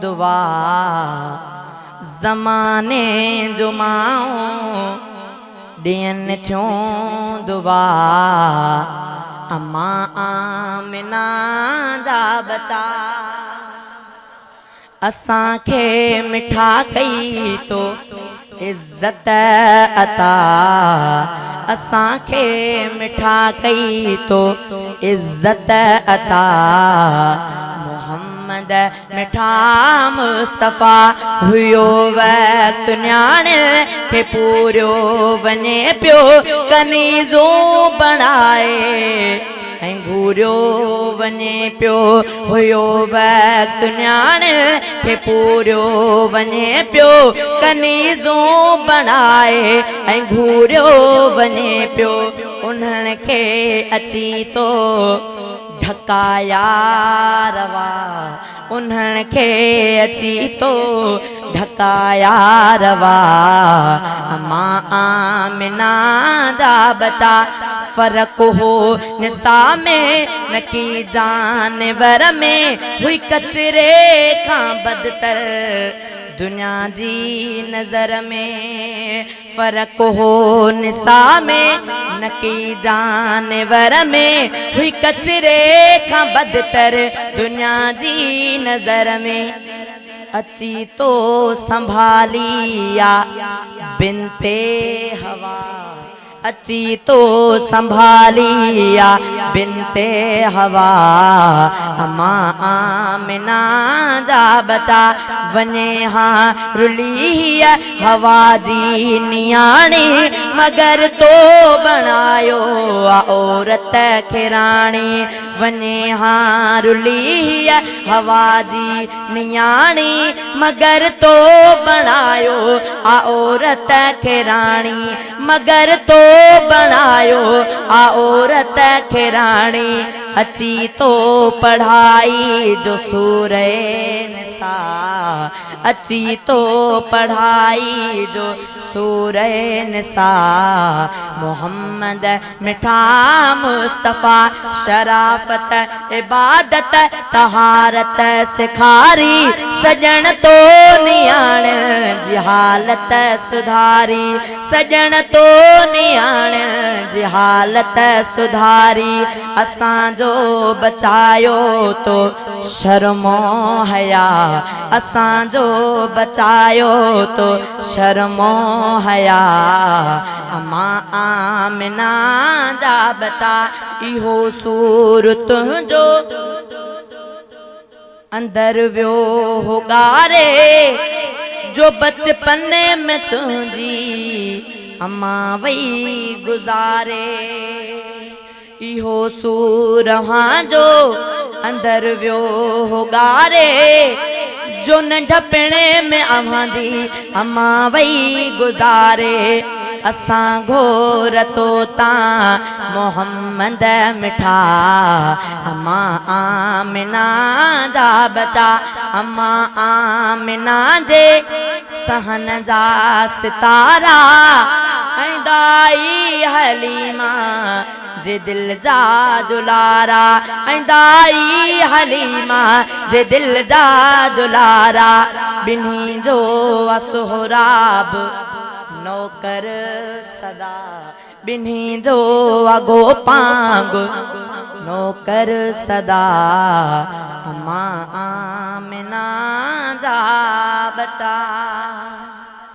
दुआ ज़माने जो माओ ॾियन थियूं दुआ अम्मा आमिना जा बचा असांखे मिठा कई तो इज्जत अता असांखे मिठा कई तो इज्जत अता मोहम्मद मिठा मुस्तफ़ा हुयो वक्त न्याणे के पूरो वने पियो कनीज़ो बणाए घूरियो वने पियो हुयो वक्त न्याणे के पूरो वने पियो कनीज़ो बणाए घूरियो वने पियो उन्हनि खे अची तो ढकाया रवा उन्हनि खे अची तो ढकाया रवा अम्मा आमिना जा बचा फर्क हो निसा में न की जानवर में हुई कचरे खां बदतर दुनिया जी नजर में फर्क हो निसा में न की जानवर में हुई कचरे खां बदतर दुनिया जी नजर में अची तो संभालिया बिनते हवा अची तो संभालिया बिनते हवा अम्मा आमिना जा बचा वने हाँ रुली हवा जी नियाणी मगर तो बनायो औरत खिराणी वने हाँ रुली हवा जी नियाणी मगर तो बनायो औरत खिराणी मगर तो बनायो औरत खिराणी अची तो पढ़ाई जो सूरे निसा अची तो पढ़ाई जो सूरे निसा मोहम्मद मिठा मुस्तफ़ा शराफत इबादत तहारत सिखारी सजन तो नियाण जी हालत सुधारी सजन तो नियाण जी हालत सुधारी असांजो बचायो तो शर्मो हया असांजो बचायो तो शर्मो हया अम्मा आमिना जा बचा इहो सूर तुंहिंजो अंदर वियो हो गारे जो बचपन में तुझी अम्मा वही गुजारे इहो सूर हाँ जो अंदर वियो हो गारे जो नंढपणे में अम्मा जी अम्मा वही गुजारे असां घोर तो ता मोहम्मद मिठा अम्मा आमिना जा बचा अम्मा आमिना जे सहन जा सितारा दाई हलीमा जे दिल जा दुलारा दाई हलीमा जे दिल जा दुलारा बिन्ही जो असोहराब नौकर सदा बिन्ही जो अगो पांग नौकर सदा अम्मा आमिना जा बचा।